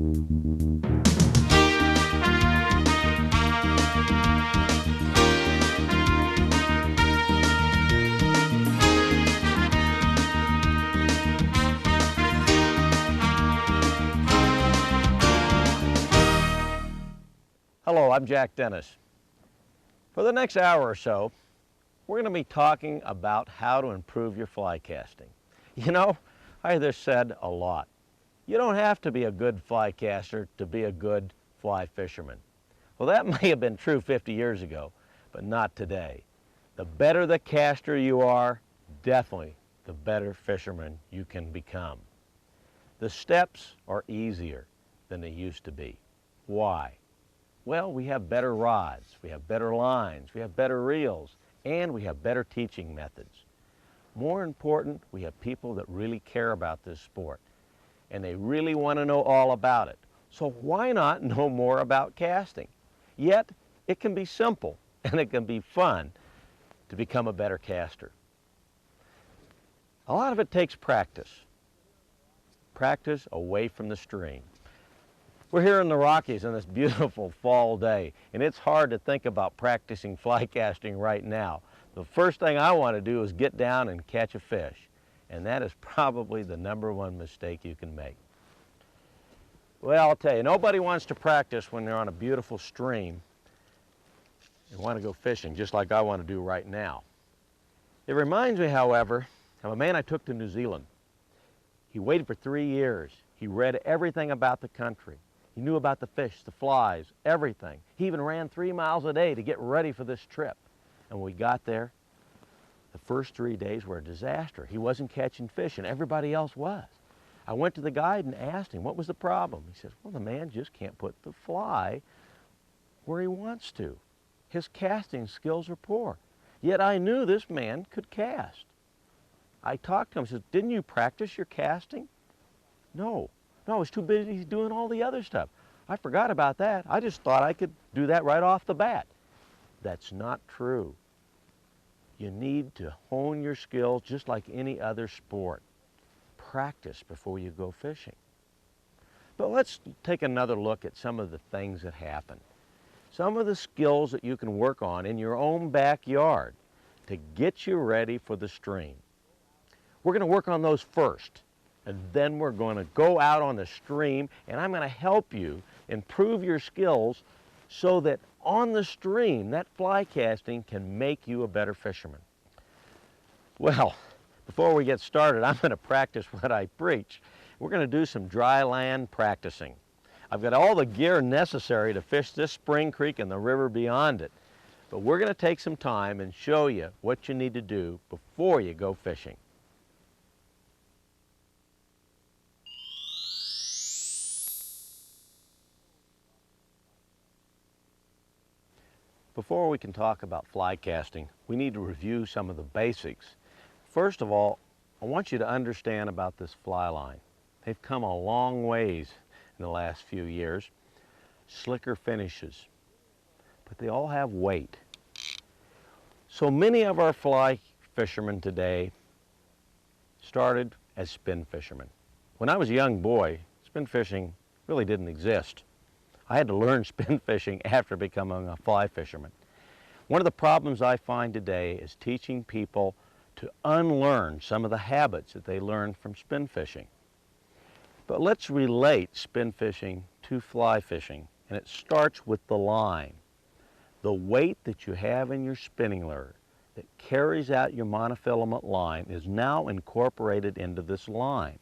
Hello, I'm Jack Dennis. For the next hour or so, we're going to be talking about how to improve your fly casting. You know, I hear this said a lot. You don't have to be a good fly caster to be a good fly fisherman. Well, that may have been true 50 years ago, but not today. The better the caster you are, definitely the better fisherman you can become. The steps are easier than they used to be. Why? Well, we have better rods, we have better lines, we have better reels, and we have better teaching methods. More important, we have people that really care about this sport, and they really want to know all about it. So why not know more about casting? Yet, it can be simple, and it can be fun to become a better caster. A lot of it takes practice. Practice away from the stream. We're here in the Rockies on this beautiful fall day, and it's hard to think about practicing fly casting right now. The first thing I want to do is get down and catch a fish, and that is probably the #1 mistake you can make. Well, I'll tell you, nobody wants to practice when they're on a beautiful stream and want to go fishing, just like I want to do right now. It reminds me, however, of a man I took to New Zealand. He waited for 3 years. He read everything about the country. He knew about the fish, the flies, everything. He even ran 3 miles a day to get ready for this trip. And when we got there, the first 3 days were a disaster. He wasn't catching fish, and everybody else was. I went to the guide and asked him, what was the problem? He says, well, the man just can't put the fly where he wants to. His casting skills are poor. Yet I knew this man could cast. I talked to him, I said, didn't you practice your casting? No, I was too busy doing all the other stuff. I forgot about that. I just thought I could do that right off the bat. That's not true. You need to hone your skills just like any other sport. Practice before you go fishing. But let's take another look at some of the things that happen. Some of the skills that you can work on in your own backyard to get you ready for the stream. We're going to work on those first, and then we're going to go out on the stream, and I'm going to help you improve your skills so that on the stream, that fly casting can make you a better fisherman. Well, before we get started, I'm going to practice what I preach. We're going to do some dry land practicing. I've got all the gear necessary to fish this spring creek and the river beyond it, but we're going to take some time and show you what you need to do before you go fishing. Before we can talk about fly casting, we need to review some of the basics. First of all, I want you to understand about this fly line. They've come a long ways in the last few years. Slicker finishes, but they all have weight. So many of our fly fishermen today started as spin fishermen. When I was a young boy, spin fishing really didn't exist. I had to learn spin fishing after becoming a fly fisherman. One of the problems I find today is teaching people to unlearn some of the habits that they learned from spin fishing. But let's relate spin fishing to fly fishing, and it starts with the line. The weight that you have in your spinning lure that carries out your monofilament line is now incorporated into this line.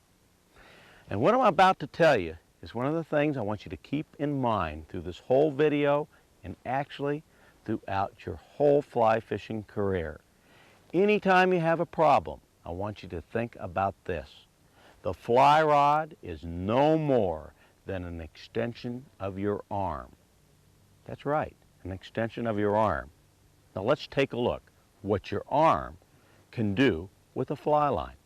And what I'm about to tell you is one of the things I want you to keep in mind through this whole video and actually throughout your whole fly fishing career. Anytime you have a problem, I want you to think about this. The fly rod is no more than an extension of your arm. That's right, an extension of your arm. Now let's take a look what your arm can do with a fly line.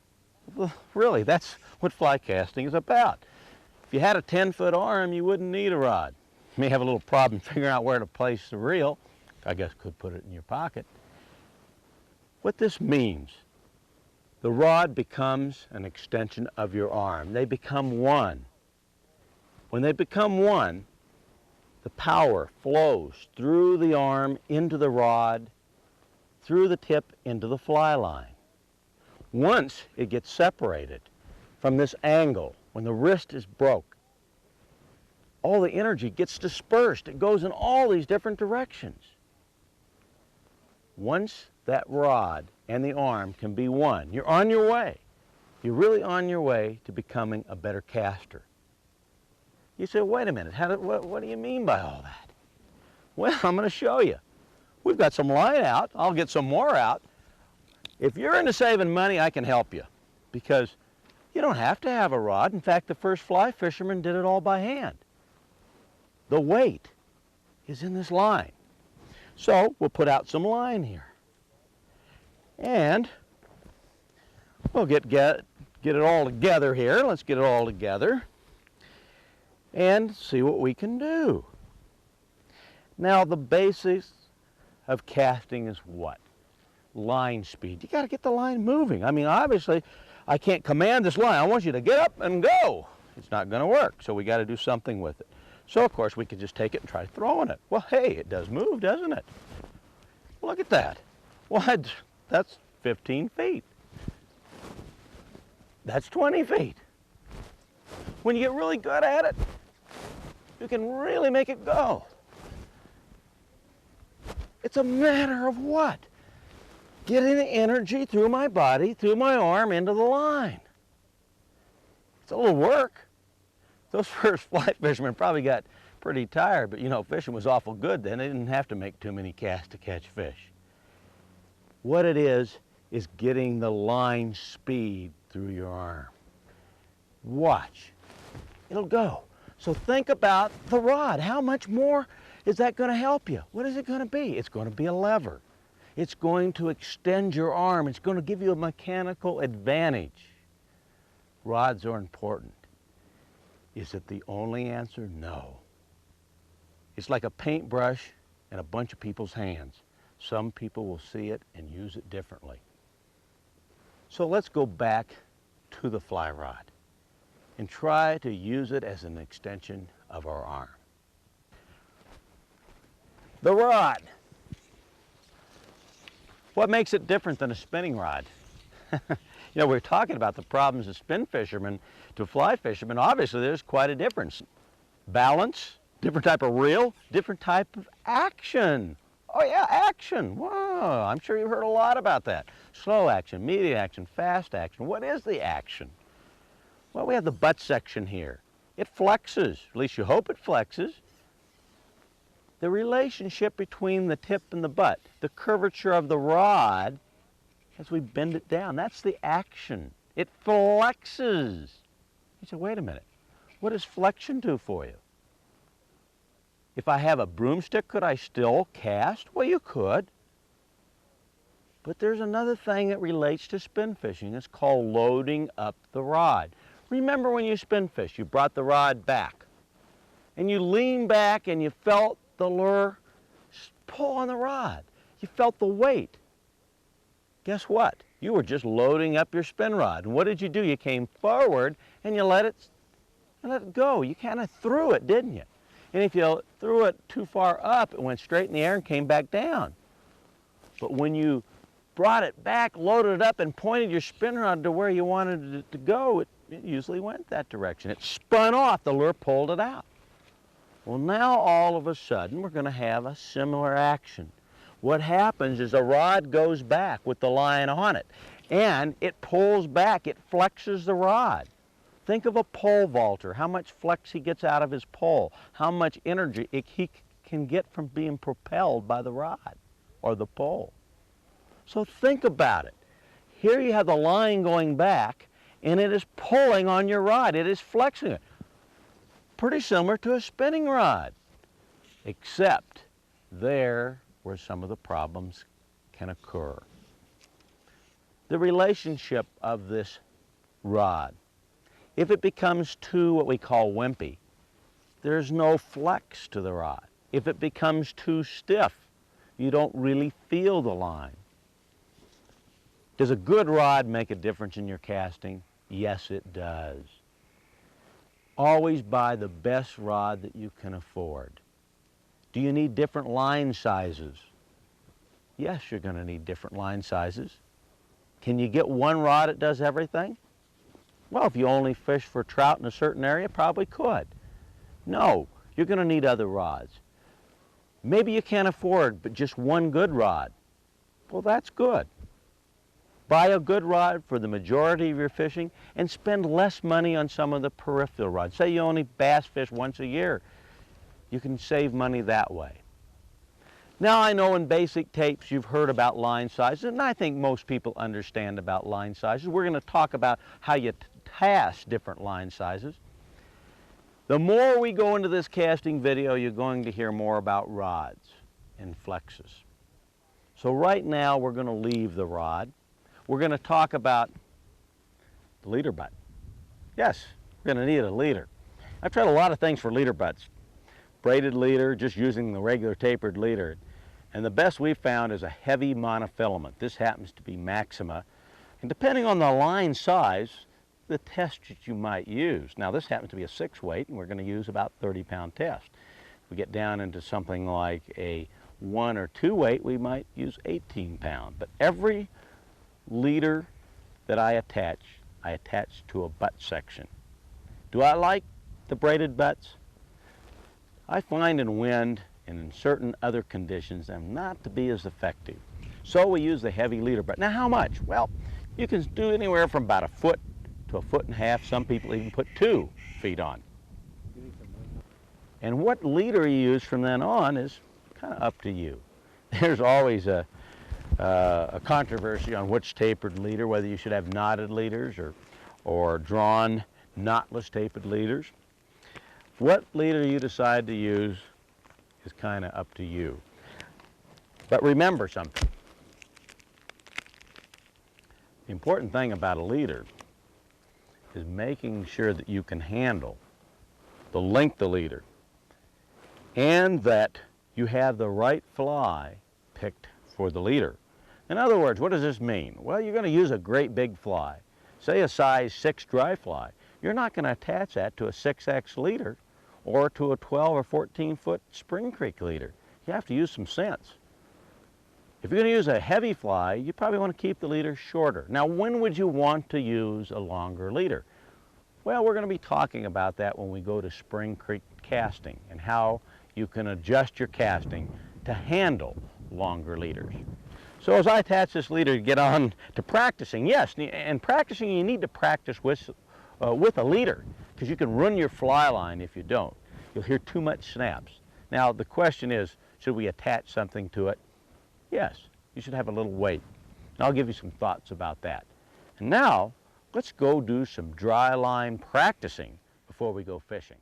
Well, really, that's what fly casting is about. If you had a 10-foot arm, you wouldn't need a rod. You may have a little problem figuring out where to place the reel. I guess could put it in your pocket. What this means, the rod becomes an extension of your arm. They become one. When they become one, the power flows through the arm into the rod, through the tip into the fly line. Once it gets separated from this angle, when the wrist is broke, all the energy gets dispersed. It goes in all these different directions. Once that rod and the arm can be one, you're on your way. You're really on your way to becoming a better caster. You say, wait a minute, what do you mean by all that? Well, I'm going to show you. We've got some line out. I'll get some more out. If you're into saving money, I can help you, because you don't have to have a rod. In fact, the first fly fishermen did it all by hand. The weight is in this line. So we'll put out some line here. And we'll get it all together here. Let's get it all together and see what we can do. Now, the basics of casting is what? Line speed. You got to get the line moving. I mean, obviously, I can't command this line. I want you to get up and go. It's not going to work, so we got to do something with it. So, of course, we could just take it and try throwing it. Well, hey, it does move, doesn't it? Look at that. Well, that's 15 feet. That's 20 feet. When you get really good at it, you can really make it go. It's a matter of what? Getting the energy through my body, through my arm, into the line. It's a little work. Those first fly fishermen probably got pretty tired, but you know, fishing was awful good then. They didn't have to make too many casts to catch fish. What it is getting the line speed through your arm. Watch. It'll go. So think about the rod. How much more is that going to help you? What is it going to be? It's going to be a lever. It's going to extend your arm. It's going to give you a mechanical advantage. Rods are important. Is it the only answer? No. It's like a paintbrush in a bunch of people's hands. Some people will see it and use it differently. So let's go back to the fly rod and try to use it as an extension of our arm. The rod. What makes it different than a spinning rod? You know, we're talking about the problems of spin fishermen to fly fishermen. Obviously, there's quite a difference. Balance, different type of reel, different type of action. Oh yeah, action. Whoa, I'm sure you've heard a lot about that. Slow action, medium action, fast action. What is the action? Well, we have the butt section here. It flexes, at least you hope it flexes. The relationship between the tip and the butt, the curvature of the rod as we bend it down, that's the action. It flexes. You say, wait a minute, what does flexion do for you? If I have a broomstick, could I still cast? Well, you could. But there's another thing that relates to spin fishing. It's called loading up the rod. Remember when you spin fish, you brought the rod back and you leaned back and you felt the lure pull on the rod. You felt the weight. Guess what? You were just loading up your spin rod. And what did you do? You came forward and you let it go. You kind of threw it, didn't you? And if you threw it too far up, it went straight in the air and came back down. But when you brought it back, loaded it up, and pointed your spin rod to where you wanted it to go, it usually went that direction. It spun off, the lure pulled it out. Well, now all of a sudden, we're going to have a similar action. What happens is a rod goes back with the line on it, and it pulls back, it flexes the rod. Think of a pole vaulter, how much flex he gets out of his pole, how much energy he can get from being propelled by the rod or the pole. So think about it. Here you have the line going back, and it is pulling on your rod. It is flexing it. Pretty similar to a spinning rod, except there where some of the problems can occur. The relationship of this rod. If it becomes too what we call wimpy, there's no flex to the rod. If it becomes too stiff, you don't really feel the line. Does a good rod make a difference in your casting? Yes, it does. Always buy the best rod that you can afford. Do you need different line sizes? Yes, you're going to need different line sizes. Can you get one rod that does everything? Well, if you only fish for trout in a certain area, probably could. No, you're going to need other rods. Maybe you can't afford but just one good rod. Well, that's good. Buy a good rod for the majority of your fishing and spend less money on some of the peripheral rods. Say you only bass fish once a year. You can save money that way. Now, I know in basic tapes you've heard about line sizes, and I think most people understand about line sizes. We're going to talk about how you cast different line sizes. The more we go into this casting video, you're going to hear more about rods and flexes. So right now we're going to leave the rod. We're going to talk about the leader butt. Yes, we're going to need a leader. I've tried a lot of things for leader butts. Braided leader, just using the regular tapered leader. And the best we've found is a heavy monofilament. This happens to be Maxima. And depending on the line size, the test that you might use. Now this happens to be a 6 weight, and we're going to use about 30-pound test. If we get down into something like a 1 or 2 weight, we might use 18-pound. But every leader that I attach to a butt section. Do I like the braided butts? I find in wind and in certain other conditions them not to be as effective. So we use the heavy leader butt. Now how much? Well, you can do anywhere from about 1 foot to 1.5 feet. Some people even put 2 feet on. And what leader you use from then on is kind of up to you. There's always a controversy on which tapered leader, whether you should have knotted leaders or drawn knotless tapered leaders. What leader you decide to use is kind of up to you. But remember something. The important thing about a leader is making sure that you can handle the length of the leader and that you have the right fly picked for the leader. In other words, what does this mean? Well, you're going to use a great big fly, say a size 6 dry fly. You're not going to attach that to a 6X leader or to a 12 or 14 foot Spring Creek leader. You have to use some sense. If you're going to use a heavy fly, you probably want to keep the leader shorter. Now, when would you want to use a longer leader? Well, we're going to be talking about that when we go to Spring Creek casting and how you can adjust your casting to handle longer leaders. So as I attach this leader to get on to practicing, yes, and practicing you need to practice with a leader because you can ruin your fly line if you don't. You'll hear too much snaps. Now the question is, should we attach something to it? Yes, you should have a little weight. And I'll give you some thoughts about that. And now, let's go do some dry line practicing before we go fishing.